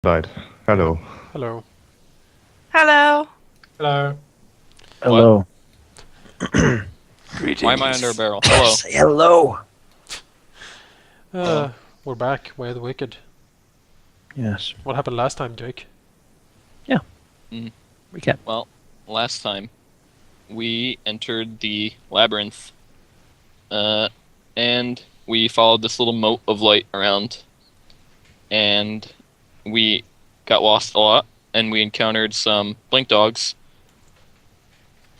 Right. Hello. Hello. Hello. Hello. Hello. Why am I under a barrel? Hello. Say hello. We're back. We're the wicked. Yes. What happened last time, Jake? Recap. Well, last time we entered the labyrinth, and we followed this little moat of light around, and we got lost a lot, and we encountered some blink dogs.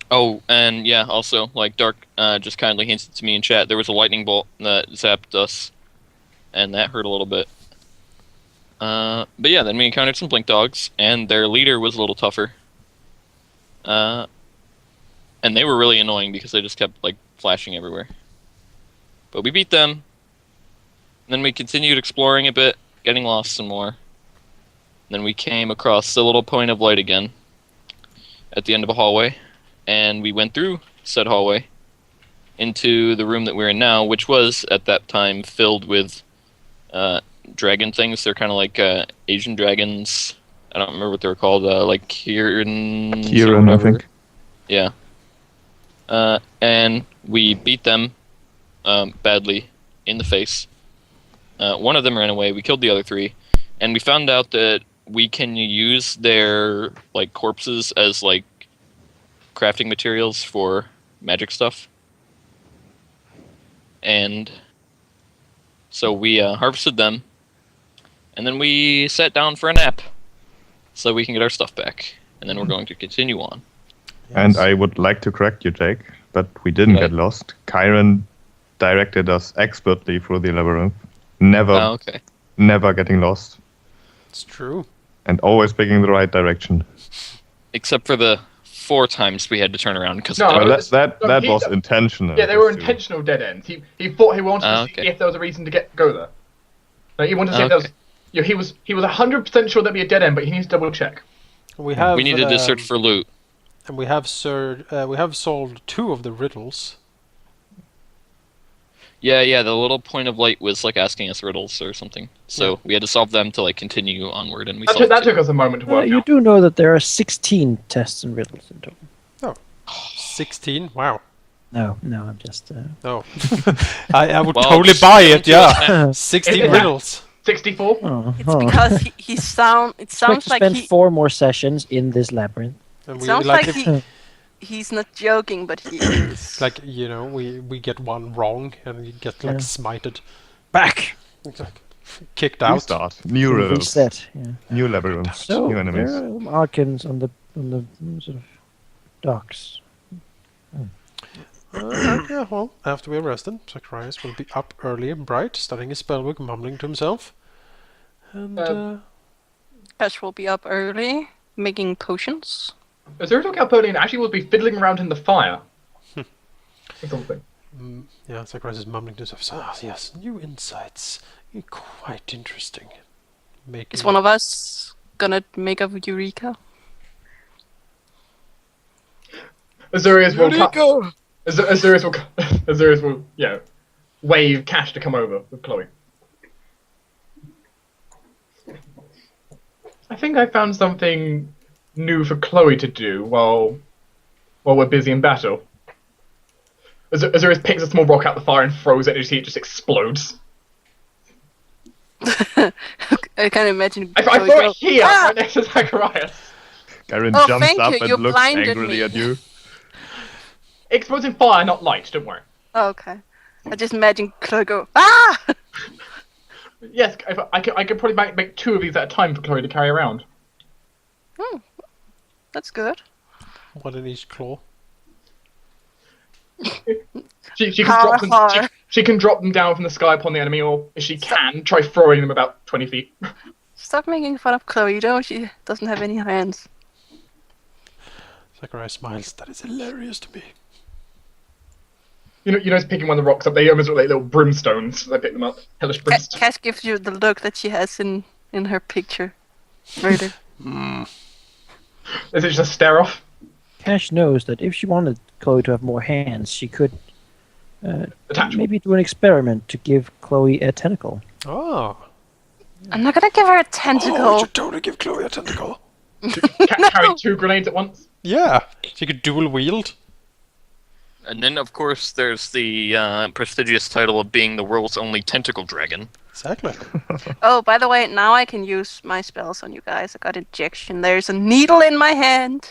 Oh, and yeah, also, like Dark just kindly hinted to me in chat, there was a lightning bolt that zapped us, and that hurt a little bit. But yeah, then we encountered some blink dogs, and their leader was a little tougher. And they were really annoying because they just kept like flashing everywhere. But we beat them. Then we continued exploring a bit, getting lost some more. Then we came across the little point of light again at the end of a hallway, and we went through said hallway into the room that we're in now, which was at that time filled with dragon things. They're kind of like Asian dragons. I don't remember what they were called. Like Kieran. Kieran, I think. Yeah. And we beat them badly in the face. One of them ran away. We killed the other three, and we found out that we can use their like corpses as like crafting materials for magic stuff. And so we harvested them, and then we sat down for a nap so we can get our stuff back, and then we're going to continue on. And I would like to correct you, Jake, but we didn't Okay. get lost. Kyron directed us expertly through the labyrinth. Never, Oh, okay. never getting lost. It's true. And always picking the right direction. Except for the 4 times we had to turn around because No, Well, but that he- was intentional. Yeah, they were Just to- intentional dead ends. He thought he wanted to see okay. if there was a reason to go there. Like, he wanted to see if there was. Okay. You know, he was 100% sure there'd be a dead end, but he needs to double check. We have. we needed to search for loot. And we have solved 2 of the riddles. Yeah, the little point of light was like asking us riddles or something. So we had to solve them to like continue onward, and we solved That two. took us a moment to work You out. do know that there are 16 tests and riddles in total. 16. Wow. No, I'm just. No. I would Well, totally just buy give it. them to us Yeah. now. 16 Yeah. riddles. 64. It's because it Expect sounds to like spend 4 more sessions in this labyrinth. And it we sounds like like if, he's not joking, but he is. like we get one wrong and we get like Yeah. smited, Back. like, kicked out. Restart. New riddles. Reset. Yeah. New labyrinths. So new there enemies. are Arkans on the sort of docks. Yeah, well, after we're rested, Zacharias will be up early and bright, studying his spellbook, mumbling to himself. And Ash will be up early, making potions. As they're talking about Napoleon, actually will be fiddling around in the fire. Or something. yeah, Zacharias is mumbling to himself. Ah, yes, new insights. Quite interesting. Making Is one of us gonna make a Eureka? Azurius will wave Cash to come over with Chloe. I think I found something new for Chloe to do while we're busy in battle. Azurius picks a small rock out the fire and throws it, and you see it just explodes. I can imagine. I Chloe throw go, it here, "Ah!" right next to Zacharias. Kyron Oh, jumps thank up you, and you looks blinded angrily me. at you. It explodes in fire, not light. Don't worry. Oh, okay. I just imagine Chloe go, ah! Yes, I could probably make 2 of these at a time for Chloe to carry around. That's good. one in each claw. She can Har, drop them. har. She can drop them down from the sky upon the enemy, or if she can, try throwing them about 20 feet. Stop making fun of Chloe, though. She doesn't have any hands. Zacharias smiles. That is hilarious to me. You know, it's picking one of the rocks up. They almost look like little brimstones. They pick them up. Hellish brimstones. Cass gives you the look that she has in her picture. Really. Is it just a stare off? Cash knows that if she wanted Chloe to have more hands, she could Attachment. maybe do an experiment to give Chloe a tentacle. Oh. I'm not gonna give her a Oh, you tentacle. should totally give Chloe a tentacle. Carry 2 grenades at once. Yeah, she could dual wield. And then, of course, there's the prestigious title of being the world's only tentacle dragon. Exactly. Oh, by the way, now I can use my spells on you guys. I got injection. There's a needle in my hand.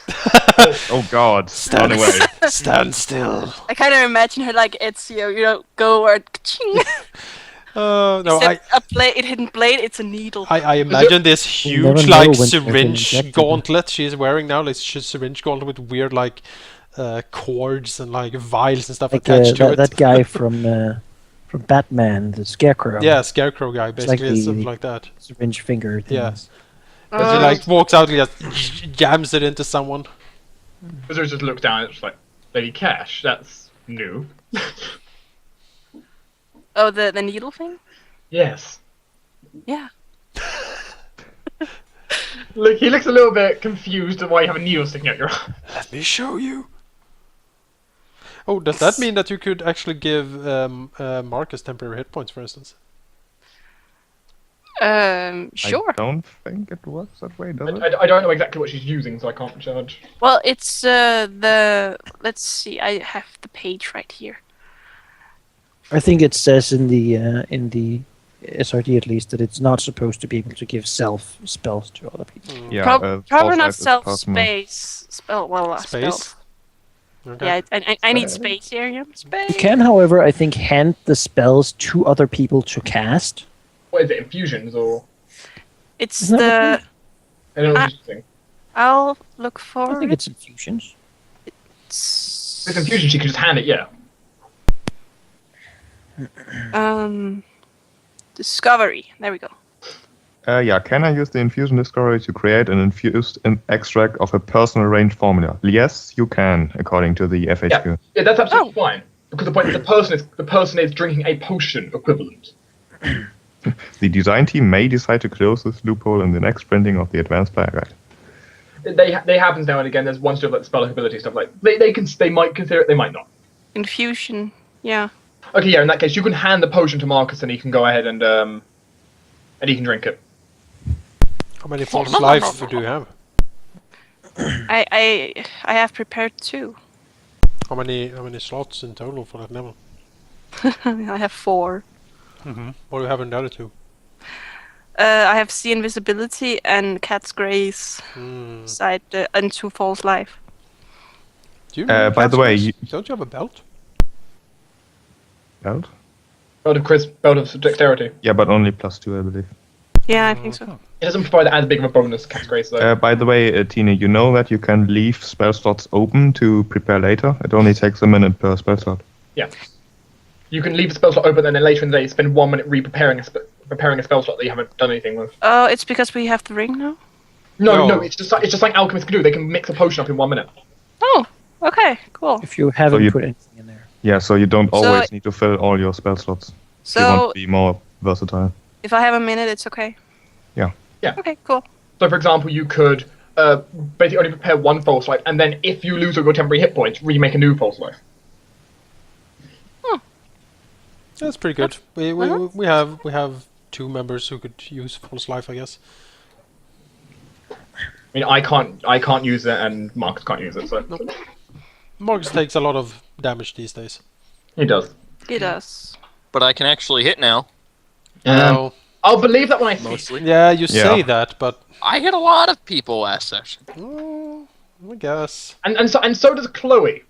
Oh god, run away. Stand still. I kind of imagine her like Ezio, go or ching. No, Except a blade, it hidden blade. It's a needle. I imagine this You never huge know like when they're getting syringe injected. gauntlet she's wearing now. Like syringe gauntlet with weird like cords and like vials and stuff Like attached to that, it. that guy from Batman, the Scarecrow. Yeah, scarecrow guy, It's like basically, something the- like that. Syringe finger. Thing. Yes. Oh. As he like walks out and just jams it into someone. Azura just looks down and it's like, Lady Cash, that's new. Oh, the needle thing? Yes. Yeah. Look, he looks a little bit confused at why you have a needle sticking out your eye. Let me show you. Oh, does that mean that you could actually give Marcus temporary hit points, for instance? Sure. I don't think it works that way, does it? I don't know exactly what she's using, so I can't judge. Well, it's let's see. I have the page right here. I think it says in the SRD at least that it's not supposed to be able to give self spells to other people. Yeah, Probably false not life is self possible. space spell. Well, Space? spell. Okay. Yeah, I need space here. Yeah, space. You can, however, I think hand the spells to other people to cast. What is it, infusions or... It's Isn't that the. I don't know what you're saying. I'll look I for think it. it's infusions. With infusion, she can just hand it, yeah. Discovery. There we go. Yeah, can I use the infusion discovery to create an infused extract of a personal range formula? Yes, you can, according to the FAQ. Yeah, that's absolutely Oh. fine. Because the point is the person is drinking a potion equivalent. The design team may decide to close this loophole in the next printing of the advanced player guide. They happens now and again. There's one sort of like spell ability stuff like they might consider it, they might not. Infusion. Yeah. Okay, yeah. In that case, you can hand the potion to Marcus, and he can go ahead and he can drink it. How many false life do you have? I have prepared 2. How many slots in total for that level? I have 4. What do you have in the other 2? I have see invisibility and cat's grace side and 2 false life. Do you By have the way, skills? you- Don't you have a belt? Belt? Belt of dexterity. Yeah, but only +2, I believe. Yeah, I think so. It doesn't provide as big of a bonus, Cat's Grace, though. By the way, Tina, you know that you can leave spell slots open to prepare later? It only takes a minute per spell slot. Yeah. You can leave a spell slot open, and then later in the day spend 1 minute preparing a spell slot that you haven't done anything with. Oh, it's because we have the ring now? No, No. it's just like alchemists can do. They can mix a potion up in 1 minute. Oh, okay, cool. If you haven't you- put anything in there. Yeah, so you don't So always need to fill all your spell slots. If you want So to be more versatile. if I have a minute, it's okay? Yeah. Yeah. Okay, cool. So, for example, you could basically only prepare 1 false life, and then if you lose all your temporary hit points, remake a new false life. That's pretty good. We have 2 members who could use false life, I guess. I mean, I can't use it, and Marcus can't use it, so Marcus takes a lot of damage these days. he does. It does. But I can actually hit now, Well, I'll believe that when I see it. mostly. yeah, you say Yeah. that, but I hit a lot of people last session. I guess And so does Chloe.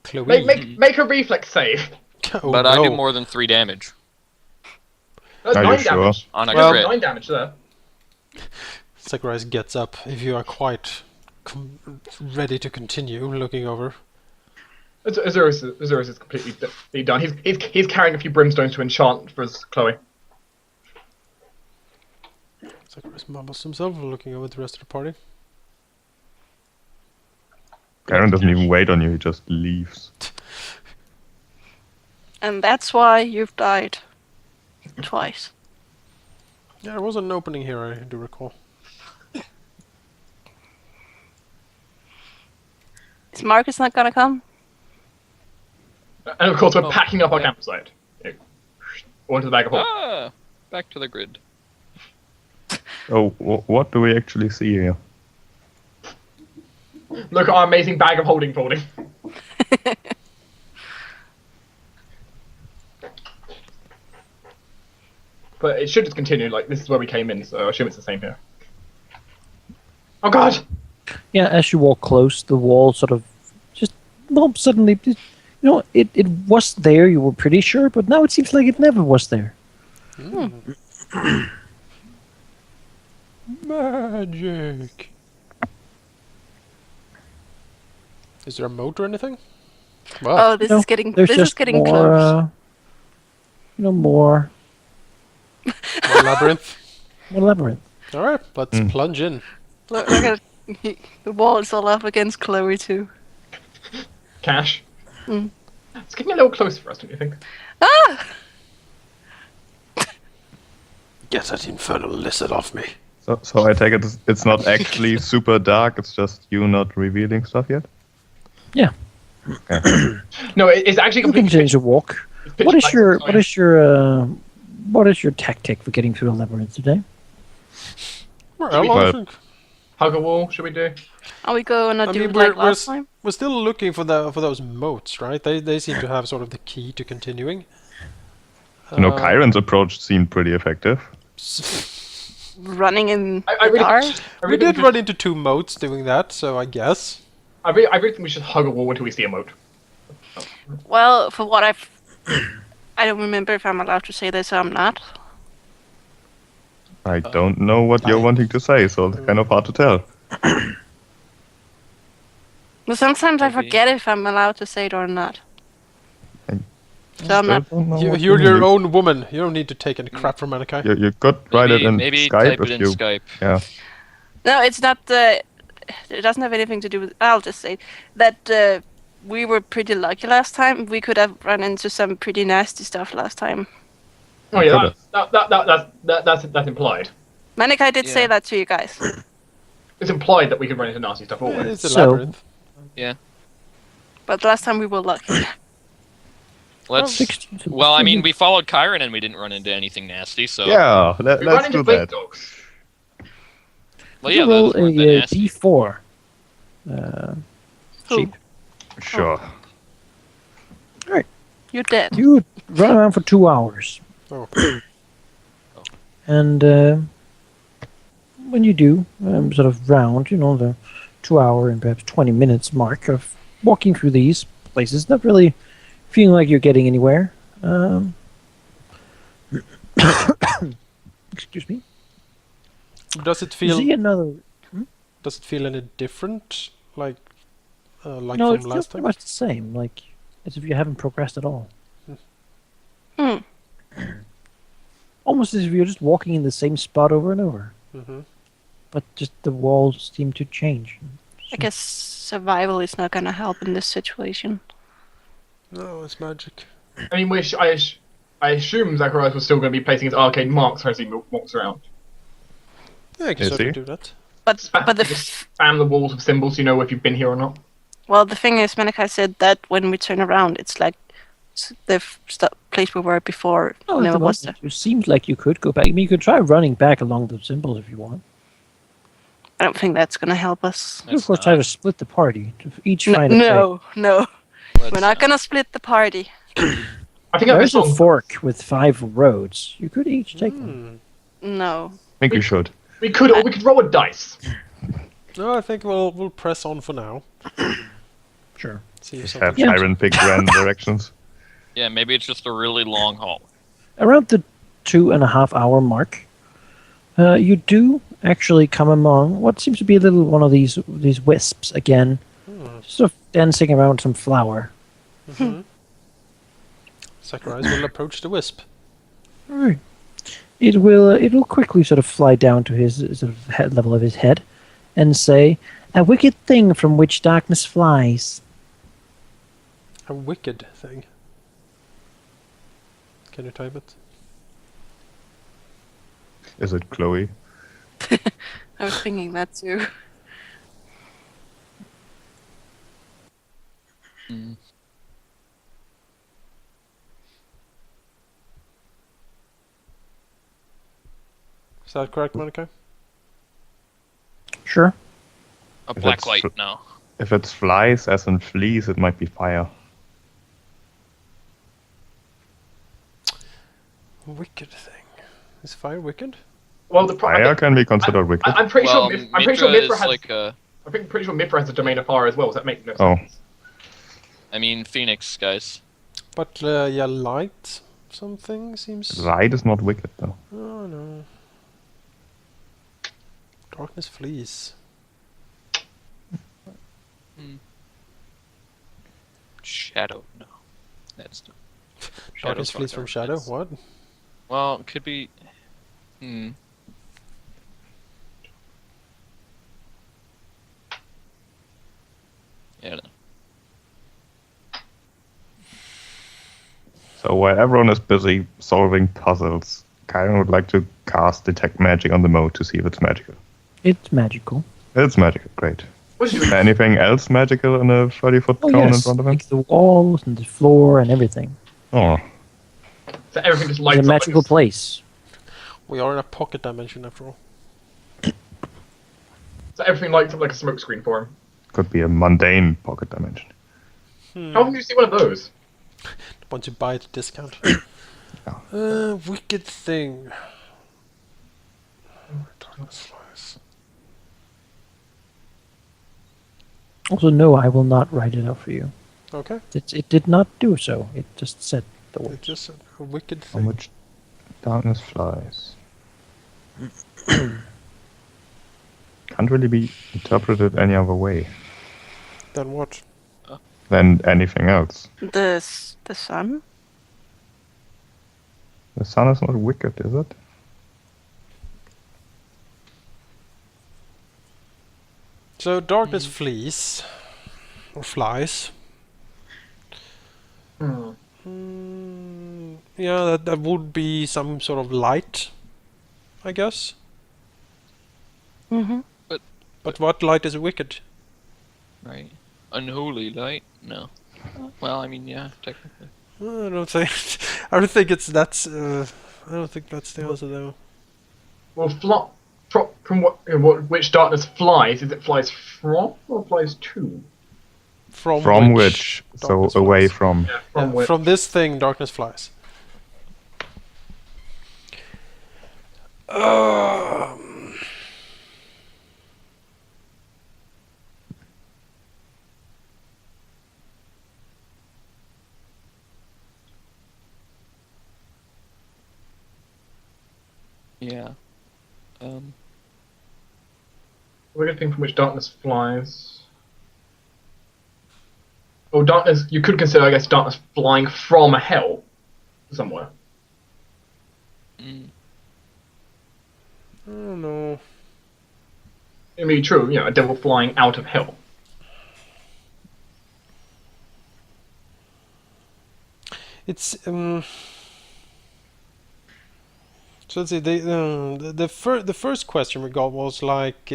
Chloe. Make a reflex save. Oh, But no. I do more than 3 damage That's Are you 9 sure? damage. on a Well- crit. 9 damage there. Sakurai gets up if you are quite ready to continue looking over. Azurus is completely done. He's carrying a few brimstones to enchant for his Chloe. Sakurai mumbles to himself, looking over the rest of the party. Garen doesn't even wait on you, he just leaves. And that's why you've died. Twice. Yeah, there was an opening here, I do recall. Is Marcus not gonna come? And of course, we're Oh, packing up our yeah. campsite. Onto the bag of holding. Ah, back to the grid. Oh, what do we actually see here? Look at our amazing bag of holding folding. But it should just continue, like, this is where we came in, so I assume it's the same here. Oh god! Yeah, as you walk close, the wall sort of just suddenly, it was there. You were pretty sure, but now it seems like it never was there. Magic. Is there a moat or anything? Wow. Oh, this is getting There's this just is getting more, close. more More labyrinth. labyrinth. All right, let's plunge in. Look at the wall is all up against Chloe too. Cash. It's getting a little close for us, don't you think? Ah! Get that infernal lizard off me. So I take it it's not actually super dark. It's just you not revealing stuff yet. Yeah, No, it's actually you can completely change the walk. pitch What is black your outside. what is your tactic for getting through a labyrinth today? Well, I Well- think Hug a wall, should we do? Are we gonna I do mean, it like we're last time? we're still looking for those moats, right? They seem to have sort of the key to continuing. Kyron's approach seemed pretty effective. Running in I the really, dark? I We really did think run into 2 moats doing that, so I guess. I really think we should hug a wall until we see a moat. Well, for what I don't remember if I'm allowed to say this or I'm not. I don't know what you're wanting to say, so it's kind of hard to tell. But sometimes I Maybe. forget if I'm allowed to say it or not. So I'm Still not. don't know what You're you your mean. own woman. You don't need to take any crap from Anakai. You could write it in maybe Skype type it if in you. Skype. Yeah. No, it's not. It doesn't have anything to do with. I'll just say that we were pretty lucky last time. We could have run into some pretty nasty stuff last time. Oh yeah, Could've. that's implied. Manikai did say Yeah. that to you guys. It's implied that we could run into nasty stuff always. It's a So- labyrinth. But last time we were lucky. Let's. 16 to Well, I mean, we followed Kyron and we didn't run into anything nasty, so. Yeah, We run let's into do big that. dogs. Well, You yeah, roll those weren't that a nasty. D4. Who? Sheep. Sure. You're dead. You run around for 2 hours. Oh. And when you do, sort of round, the 2 hour and perhaps 20 minutes mark of walking through these places, not really feeling like you're getting anywhere. Excuse me. Does it You feel? see another. Does it feel any different, like No, from it feels last pretty time? much the same, like as if you haven't progressed at all. Hmm. Almost as if you're just walking in the same spot over and over. Mm-hmm. But just the walls seem to change. I guess survival is not gonna help in this situation. No, it's magic. I mean, I assume Zacharias was still going to be placing his arcane marks as he walks around. Yeah, I can Is certainly he? do that. But the Just spam the walls with symbols, you know if you've been here or not. well, the thing is, Manikai said that when we turn around, it's like the place we were before Oh, never was there. it seems like you could go back. I mean, you could try running back along the symbols if you want. I don't think that's gonna help us. You, of course, try to split the party to each No, find a no, no. Let's We're not gonna split the party. I think There's a song. fork with 5 roads. You could each take one. No. I think we should. We could roll a dice. No, I think we'll press on for now. Sure. See if Just something. have Yeah. Kyron pick random directions. Yeah, maybe it's just a really long haul. Around the 2.5 hour mark, you do actually come among what seems to be a little one of these wisps again, sort of dancing around some flower. Mm-hmm. Zacharias will approach the wisp. Alright. It will quickly sort of fly down to his sort of head level of his head, and say, "A wicked thing from which darkness flies." A wicked thing. Can you type it? Is it Chloe? I was thinking that too. Is that correct, Monica? Sure. A If black it's light, fl- no. If it's flies, as in fleas, it might be fire. Wicked thing. Is fire wicked? Well, I Fire think, can be considered wicked. I'm pretty Well, sure. I'm pretty sure Mithra Mithra is has. like a. I'm pretty sure Mithra has a domain of fire as well. So that makes no Oh. sense. I mean, Phoenix, guys. But yeah, light something seems. Light is not wicked, though. Oh no. Darkness flees. Shadow, no. That's no. Darkness flees from shadow. What? Well, it could be. Yeah, I don't know. So while everyone is busy solving puzzles, Kyron would like to cast Detect Magic on the moat to see if it's magical. It's magical. It's magical, great. What did Is there anything else magical in a 30-foot Oh, cone in yes. front of him? Like the walls and the floor and everything. Oh, So everything just It's lights a up. magical Like place. We are in a pocket dimension after all. so everything lights up like a smoke screen for him. could be a mundane pocket dimension. How often do you see one of those? Once you buy it at discount. Oh. Wicked thing. Darkness flies. Also, no, I will not write it out for you. Okay. It did not do so. It just said the It's word. just a wicked On thing. which darkness flies. Can't really be interpreted any other way Then what? than anything else. The sun. The sun is not wicked, is it? So darkness flees. Or flies. Yeah, that would be some sort of light, I guess. Mm-hmm. But what light is wicked? Right. Unholy light? No. Well, I mean, yeah, technically. I don't think. I don't think it's that's. I don't think that's the answer though. Well, from which darkness flies? Is it flies from or flies to? From which? So darkness away flies. from. Yeah, Yeah, which? from this thing, darkness flies. Yeah. Wicked thing from which darkness flies. Oh, darkness. You could consider, I guess, darkness flying from hell somewhere. Mm. I don't know. I mean, true. You know, a devil flying out of hell. It's So let's see. The first question we got was like,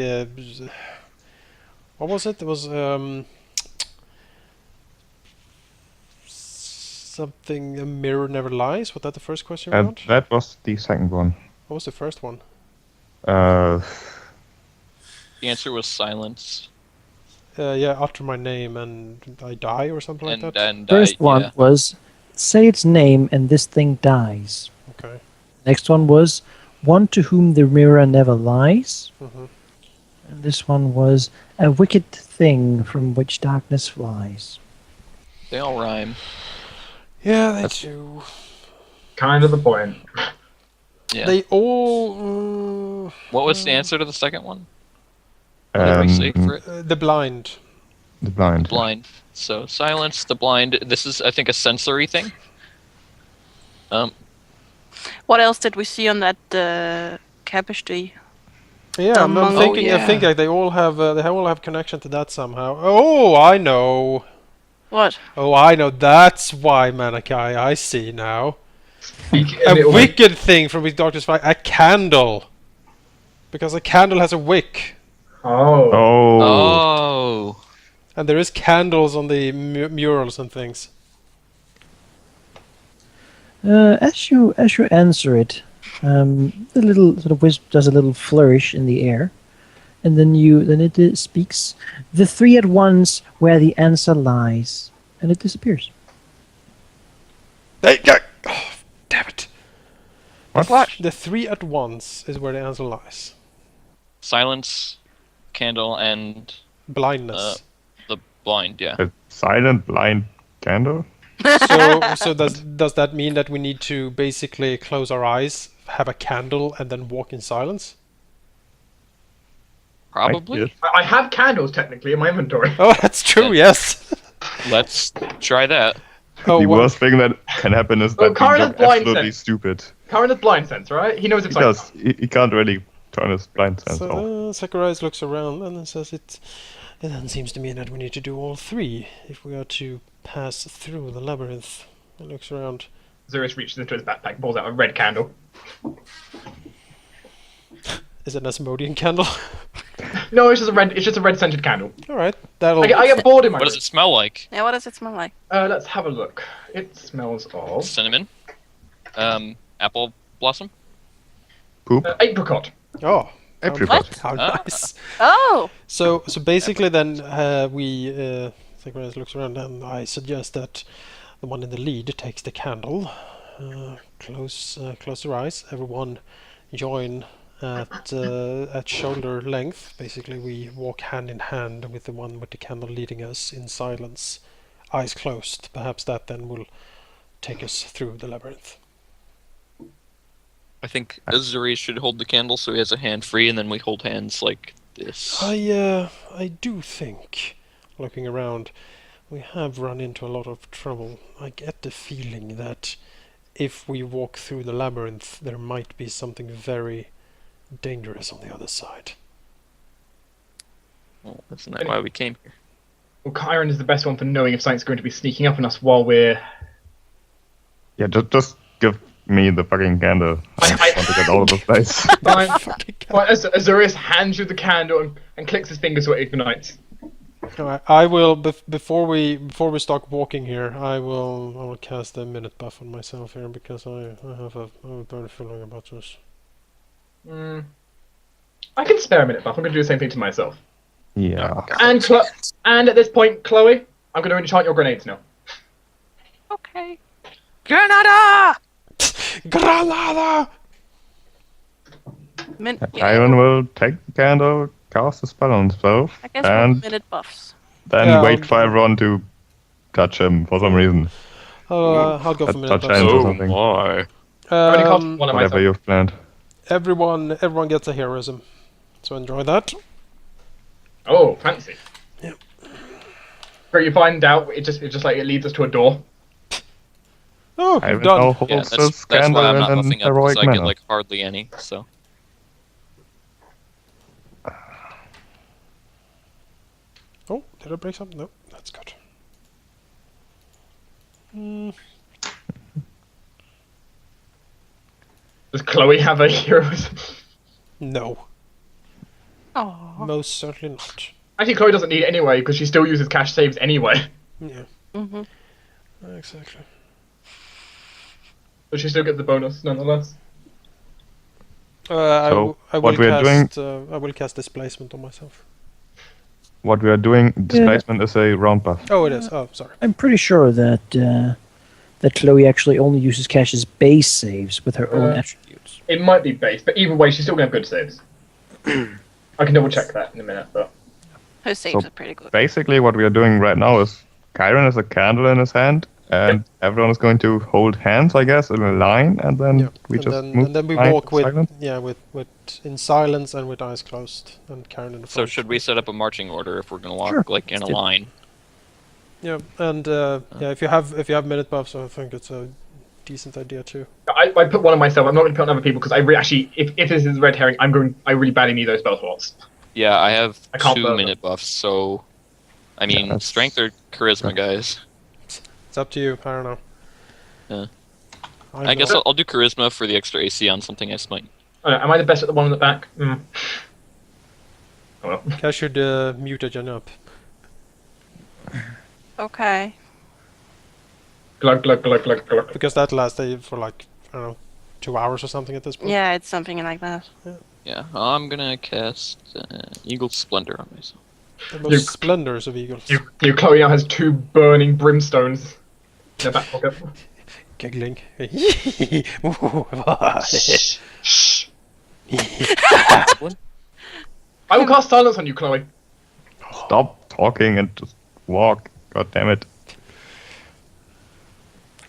what was it? It was something. A mirror never lies. Was that the first question we got? That was the second one. What was the first one? Uh, The answer was silence. Yeah, utter my name and I die or something like that. And First one yeah. was say its name and this thing dies. Okay. Next one was one to whom the mirror never lies. Mm-hmm. And this one was a wicked thing from which darkness flies. They all rhyme. Yeah, they do. Kind of the point. Yeah. They all. What was the answer to the second one? What did we say for it? The blind. the blind. Blind. So silence, the blind. This is, I think, a sensory thing. What else did we see on that tapestry? Yeah, I'm Among- thinking. Oh, I think yeah. like they all have connection to that somehow. Oh, I know. What? Oh, I know. That's why Manakai. I see now. And A it'll- wicked thing from which Doctor's Fly. A candle. Because a candle has a wick, Oh. Oh. Oh. and there is candles on the murals and things. As you answer it, the little sort of wisp does a little flourish in the air, And then it speaks. The three at once where the answer lies. And it disappears. Hey, yeah. Oh, damn it. What? The three at once is where the answer lies. Silence, candle, and Blindness. the blind. Yeah. A silent blind candle? So does that mean that we need to basically close our eyes, have a candle, and then walk in silence? Probably. Yes. I have candles technically in my inventory. Oh, that's true. Yes. Let's try that. Oh, The what- worst thing that can happen is Well, that Karen you is look blind absolutely then. stupid. Karen has blind sense, right? He knows it's He like does. He can't really turn his blind sense off. So Zacharias looks around and then says it then seems to me that we need to do all three if we are to pass through the labyrinth. He looks around. Zurus reaches into his backpack, pulls out a red candle. Is it an Asmodean candle? No, it's just a red. It's just a red scented candle. Alright, that'll... I get bored in my What does room. it smell like? Yeah, what does it smell like? Let's have a look. It smells of Cinnamon. Apple blossom. Poop. apricot. Oh, Apricot. how Ah. nice. Oh! So basically then Zacharias looks around and I suggest that the one in the lead takes the candle, close their eyes, everyone join at shoulder length. Basically we walk hand in hand with the one with the candle leading us in silence, eyes closed. Perhaps that then will take us through the labyrinth. I think Azuri should hold the candle so he has a hand free, and then we hold hands like this. I do think, looking around, we have run into a lot of trouble. I get the feeling that if we walk through the labyrinth, there might be something very dangerous on the other side. Well, isn't that why we came here? Well, Chiron is the best one for knowing if something's going to be sneaking up on us while we're. Yeah, just give me the fucking candle. I want to get out of this place. Fine. Azurius hands you the candle and clicks his fingers so it ignites. Alright, I will before we start walking here. I will cast a minute buff on myself here because I have a bad feeling about this. I can spare a minute buff. I'm going to do the same thing to myself. Yeah. And at this point, Chloe, I'm going to enchant your grenades now. Okay. Granada! Granada! Iron will take the candle, cast a spell on himself, I guess and minute buffs. then Yeah, wait I'll- for everyone to touch him for some reason. I'll go for minute Touch buffs. hands or something. my. I'm going to cast Um, one of Whatever myself. you've planned. everyone gets a heroism, so enjoy that. Oh, fancy. Yep. But you find out it just like it leads us to a door. Oh, I we've will now done. hold Yeah, this that's candle why I'm not in an buffing up, heroic because I get manner. like hardly any, so. Oh, did I break something? No, that's good. Does Chloe have a heroism? No, Oh. most certainly not. Actually, Chloe doesn't need it anyway because she still uses cash saves anyway. Yeah, Mm-hmm. exactly. But she still gets the bonus nonetheless. So, I what will we are doing- cast. I will cast displacement on myself. What we are doing, displacement is a round buff. Oh, it is. Oh, sorry. I'm pretty sure that Chloe actually only uses Cash's base saves with her own attributes. It might be base, but either way, she's still gonna have good saves. I can double check that in a minute, but Her saves So- are pretty good. Basically, what we are doing right now is Chiron has a candle in his hand, and everyone is going to hold hands, I guess, in a line, and then Yeah. we and just then, move and then we line walk with silent. with in silence and with eyes closed and Karen in the So front. should we set up a marching order if we're gonna walk Sure, like in a let's do it. line? Yeah, and yeah, if you have minute buffs, I think it's a decent idea too. I put one on myself. I'm not going to put on other people because actually, if this is red herring, I really badly need those spell slots. Yeah, I have I can't 2 burn minute buffs, so I mean that's- strength or charisma, guys. It's up to you. I don't know. Yeah. I'm I guess not- I'll do charisma for the extra AC on something I smite. Am I the best at the one on the back? Oh well. I should mute Jen up. Okay. Glug glug glug glug glug. Because that lasted for like, I don't know, 2 hours or something at this point. Yeah, it's something like that. Yeah, I'm gonna cast Eagle Splendor on myself. The most splendors of eagles. You Chloe now has 2 burning brimstones in her back pocket. Giggling. Shh. Shh. I will cast silence on you, Chloe. Stop talking and just walk. God damn it.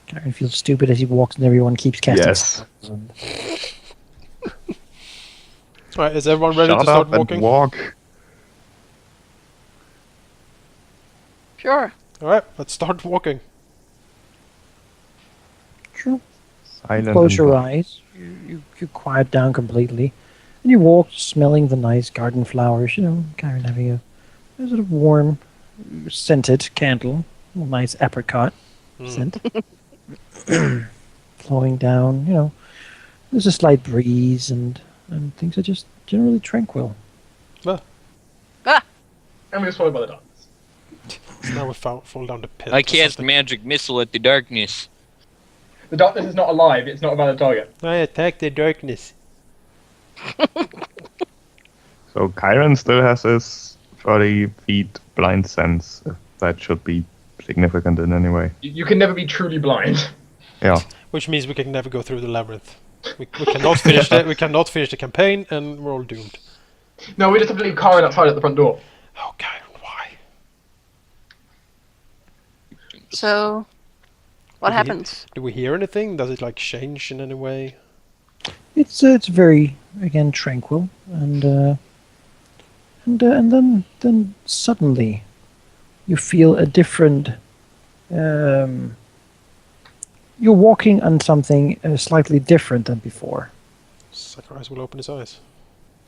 Garen feels stupid as he walks and everyone keeps casting. Yes. Alright, is everyone ready Shut to start up and walking? walk. Sure. Alright, let's start walking. Sure. Silent Close and your black. eyes. You quiet down completely. And you walk smelling the nice garden flowers, Karen having a sort of warm, scented candle. A nice apricot scent. Flowing down, there's a slight breeze and things are just generally tranquil. And we were swallowed by the darkness. So now we fall down the pit. I or cast something. magic missile at the darkness. The darkness is not alive, it's not a valid target. I attack the darkness. So Chiron still has his 30 feet blind sense. If that should be significant in any way. You can never be truly blind. Yeah. Which means we can never go through the labyrinth. We cannot finish we cannot finish the campaign, and we're all doomed. No, we just have to leave Karen outside at the front door. Oh God, why? So, what Do we- happens? Do we hear anything? Does it like change in any way? It's very again tranquil and then suddenly you feel a different. You're walking on something slightly different than before. Zacharias will open his eyes.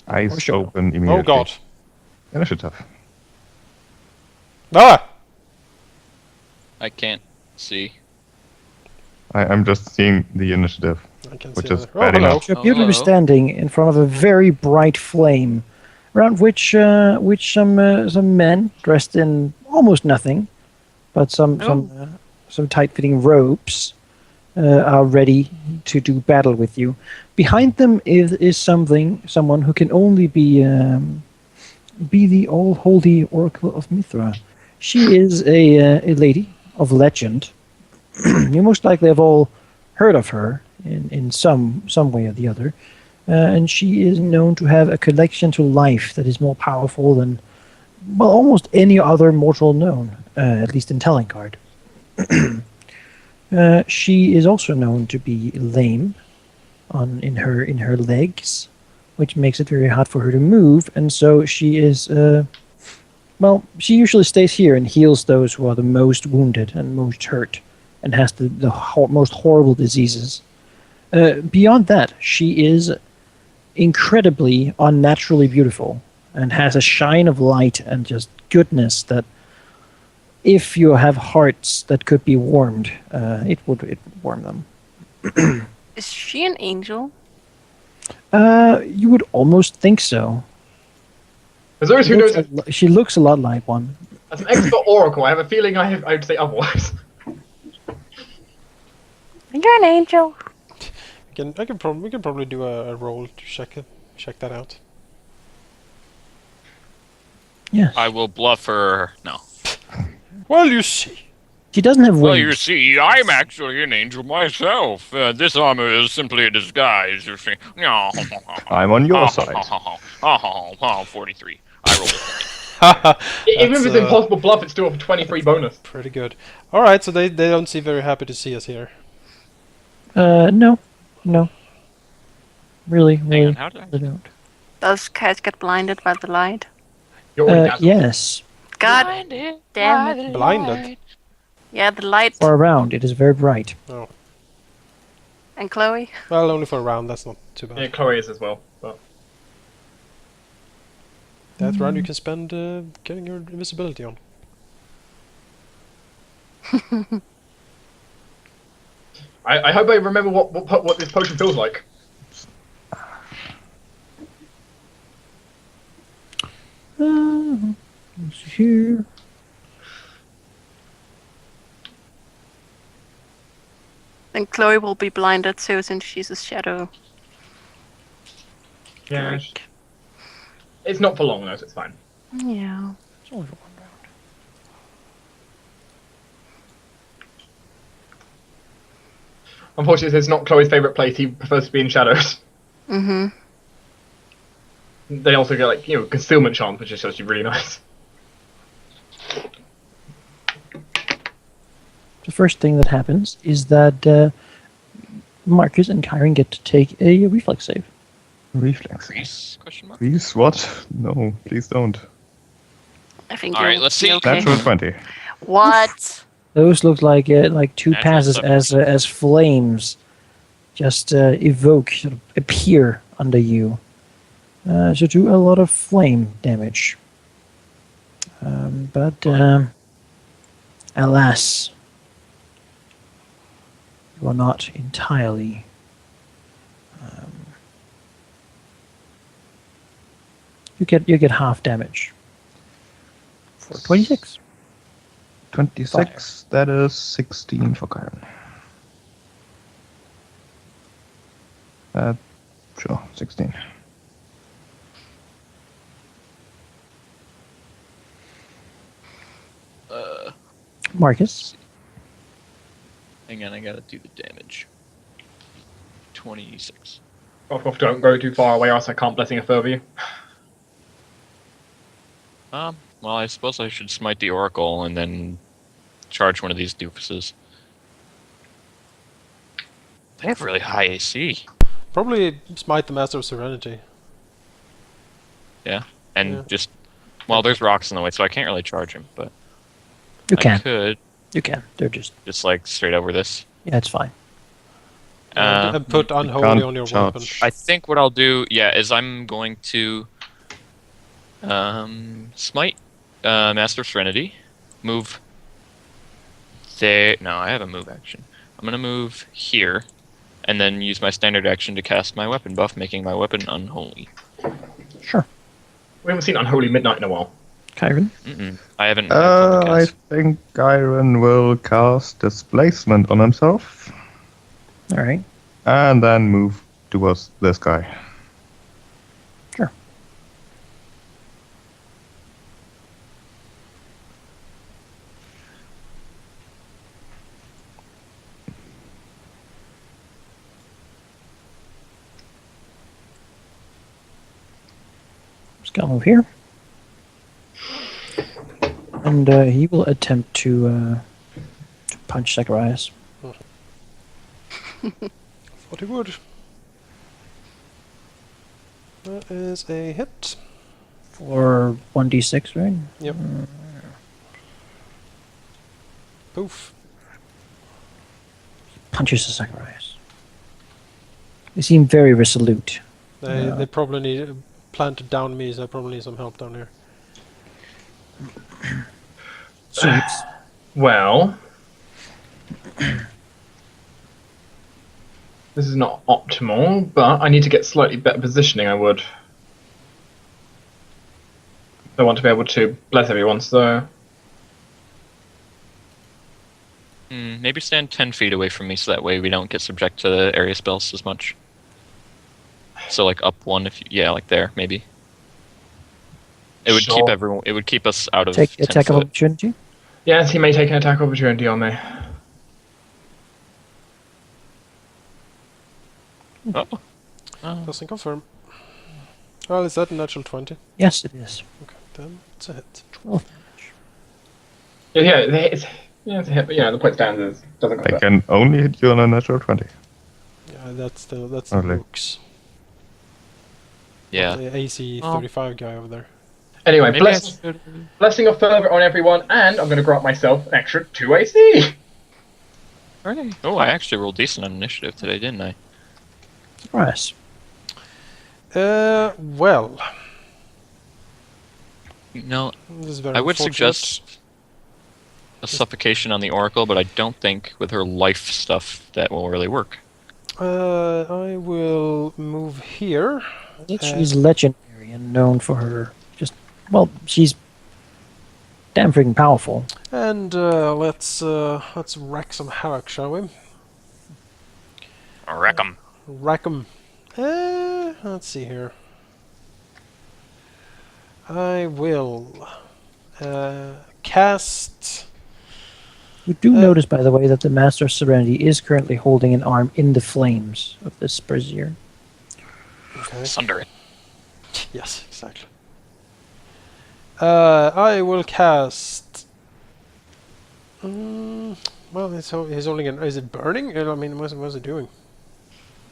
Eyes sure. open immediately. Oh God! Initiative. Ah! I can't see. I'm just seeing the initiative, I can which see is that. Oh, bad hello. enough. You appear to be Hello. standing in front of a very bright flame, around which some men dressed in almost nothing, but some tight-fitting robes are ready to do battle with you. Behind them is someone who can only be the all-holy Oracle of Mithra. She is a lady of legend. You most likely have all heard of her in some way or the other. And she is known to have a connection to life that is more powerful than, well, almost any other mortal known, at least in Talengard. She is also known to be lame in her legs, which makes it very hard for her to move, and so she is she usually stays here and heals those who are the most wounded and most hurt and has the most horrible diseases. Beyond that, she is incredibly unnaturally beautiful and has a shine of light and just goodness that if you have hearts that could be warmed, it would warm them. Is she an angel? You would almost think so. As those who knows, She looks a lot like one. as an expert oracle, I have a feeling I'd say otherwise. You're an angel. We can probably do a roll to check that out. Yes. I will bluff her. No. Well, you see. She doesn't have wings. Well, you see, I'm actually an angel myself. This armor is simply a disguise, you see. I'm on your side. 43. I rolled a 20. Even if That's, it's impossible bluff, it's still a 23 bonus. Pretty good. All right, so they don't seem very happy to see us here. No. Really, Hang on, how did I... they don't. Does Cat get blinded by the light? You're already dazzled. Yes. God damn it. Blinded. Yeah, the light. For around, it is very bright. Oh, And Chloe? well, only for a round. That's not too bad. Yeah, Chloe is as well. But That round you can spend getting your invisibility on. I hope I remember what this potion feels like. Let's see here. Then Chloe will be blinded too, since she's a shadow. Yeah. Like, It's not for long though, so it's fine. yeah. It's only for one round. Unfortunately, it's not Chloe's favourite place. He prefers to be in shadows. Mm-hmm. They also get like concealment charms, which is actually really nice. The first thing that happens is that Marcus and Kyron get to take a reflex save. Reflex. Grease? Question mark. Please, what? No, please don't. I think All you're, right, let's see. you're okay. Natural 20. What? Those look like two Natural passes 17. as flames just evoke, sort of appear under you. So do a lot of flame damage. But alas, you are not entirely. You get half damage for 26. 26, that is 16 for Kyron. Sure, 16. Marcus, Hang on, I gotta do the damage. 26. Don't go too far away, or else I can't blessing a further you. Well, I suppose I should smite the Oracle and then charge one of these doofuses. They have really high AC. Probably smite the Master of Serenity. Yeah. And Yeah. just... Well, there's rocks in the way, so I can't really charge him, but... you I can. could You can. They're just. like straight over this. Yeah, it's fine. And put Unholy can't on your charge. weapon. I think what I'll do, is I'm going to smite Master of Serenity, move there. No, I have a move action. I'm gonna move here, and then use my standard action to cast my weapon buff, making my weapon unholy. Sure. We haven't seen Unholy Midnight in a while. Kyron. I haven't. had time to I cast. think Kyron will cast Displacement on himself All right. and then move towards this guy. Sure. Just gonna move here. And he will attempt to punch Zacharias. What he would. That is a hit. For 1d6, right? Yep. Poof. Punches the Zacharias. They seem very resolute. They probably need plan to down me, so I probably need some help down here. Sweeps. Well, this is not optimal, but I need to get slightly better positioning. I would. I want to be able to bless everyone, so Maybe stand 10 feet away from me, so that way we don't get subject to the area spells as much. So like up one, if like there, maybe. It would keep Sure. everyone. It would keep us out of Take 10 attack of foot. opportunity. yes, he may take an attack opportunity on me. Oh. Doesn't confirm. Well, is that a natural 20? Yes, it is. Okay, then it's a hit. 12 damage. It's a hit, but the point stands is doesn't I confirm. can only hit you on a natural 20. Yeah, that's the Okay. books. Yeah. The AC Well. 35 guy over there. Anyway, Maybe I should. blessing of fervor on everyone, and I'm going to grant myself an extra 2 AC. Alright. Oh, I actually rolled decent on initiative today, didn't I? Zacharias. Well, No, this is very I would unfortunate. suggest a suffocation on the Oracle, but I don't think with her life stuff that will really work. I will move here. She's legendary and known for her she's damn freaking powerful. And let's rack some havoc, shall we? Wreck 'em. Rack 'em. Let's see here. I will cast. You do notice, by the way, that the Master of Serenity is currently holding an arm in the flames of this brazier. Okay. Sunder it. Yes, exactly. I will cast. Well, he's holding an. Is it burning? I mean, what's it doing?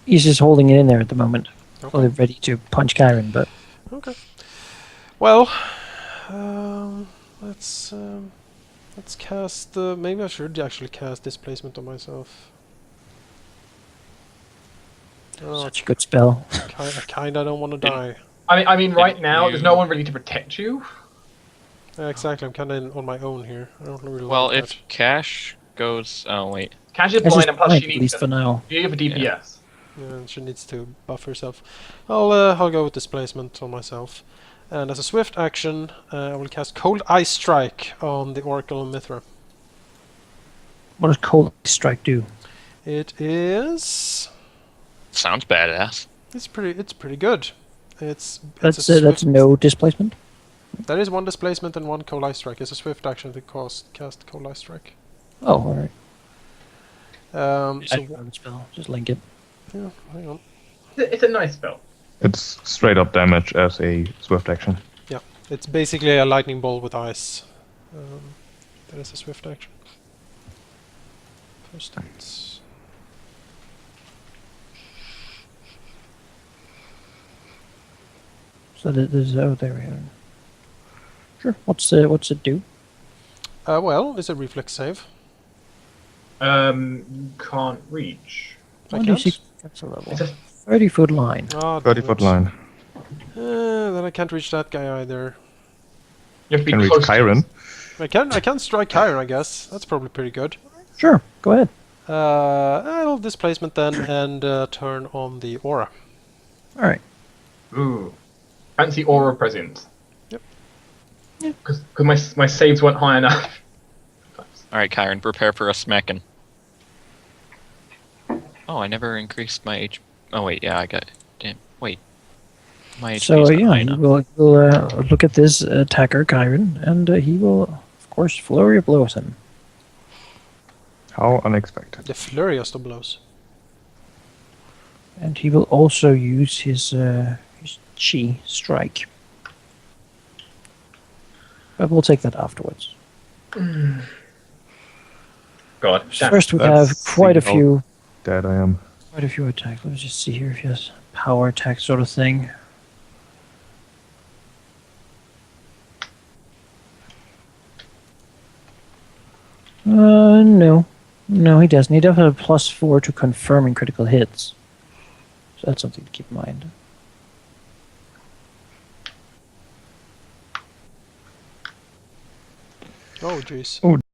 He's just holding it in there at the moment, Okay. fully ready to punch Kyron, but Okay. Well, let's cast. Maybe I should actually cast displacement on myself. Oh, such a good spell. I kinda don't want to die. I mean, right now you- there's no one really to protect you. Exactly, I'm kinda on my own here. I don't really Well, like if Cash goes, oh wait, Cash is It's blind, just and plus blind, she at needs least for now. you need a DPS. that. Yeah, she needs to buff herself. I'll go with displacement on myself. And as a swift action, I will cast Cold Ice Strike on the Oracle of Mithra. What does Cold Strike do? It is. sounds badass. It's pretty good. It's That's a that's swift- no displacement. There is one displacement and one Cold Ice Strike. It's a swift action to cast Cold Ice Strike. Oh, all right. So I don't know the spell. Just link it. yeah, hang on. It's a nice spell. It's straight up damage as a swift action. Yeah, it's basically a lightning bolt with ice. That is a swift action. First stats. So there's oh there we are. Sure. What's it do? Well, it's a reflex save. You can't reach. I When do you can't. see that's a level? It's a 30-foot line. Ah, 30-foot damn it. line. Then I can't reach that guy either. You have to be Can reach close to Kyron. I can strike Kyron, I guess. That's probably pretty good. Sure. Go ahead. I'll displacement then and turn on the aura. All right. Ooh. Fancy aura presence. Yep. Because my saves weren't high enough. Alright, Kyron, prepare for a smacking. Oh, I never increased my H. Oh, wait, yeah, I got. Damn. Wait. My HP So is not yeah, high he enough. will look at this attacker Kyron, and he will, of course, flurry of blows him. How unexpected. The flurriest of blows. And he will also use his chi strike. But we'll take that afterwards. God. Damn. First, we have Let's quite a see how few dead I am. attacks. Let's just see here if he has power attack sort of thing. No. No, he doesn't. He does have a +4 to confirming critical hits. So that's something to keep in mind. Oh, jeez. Oh,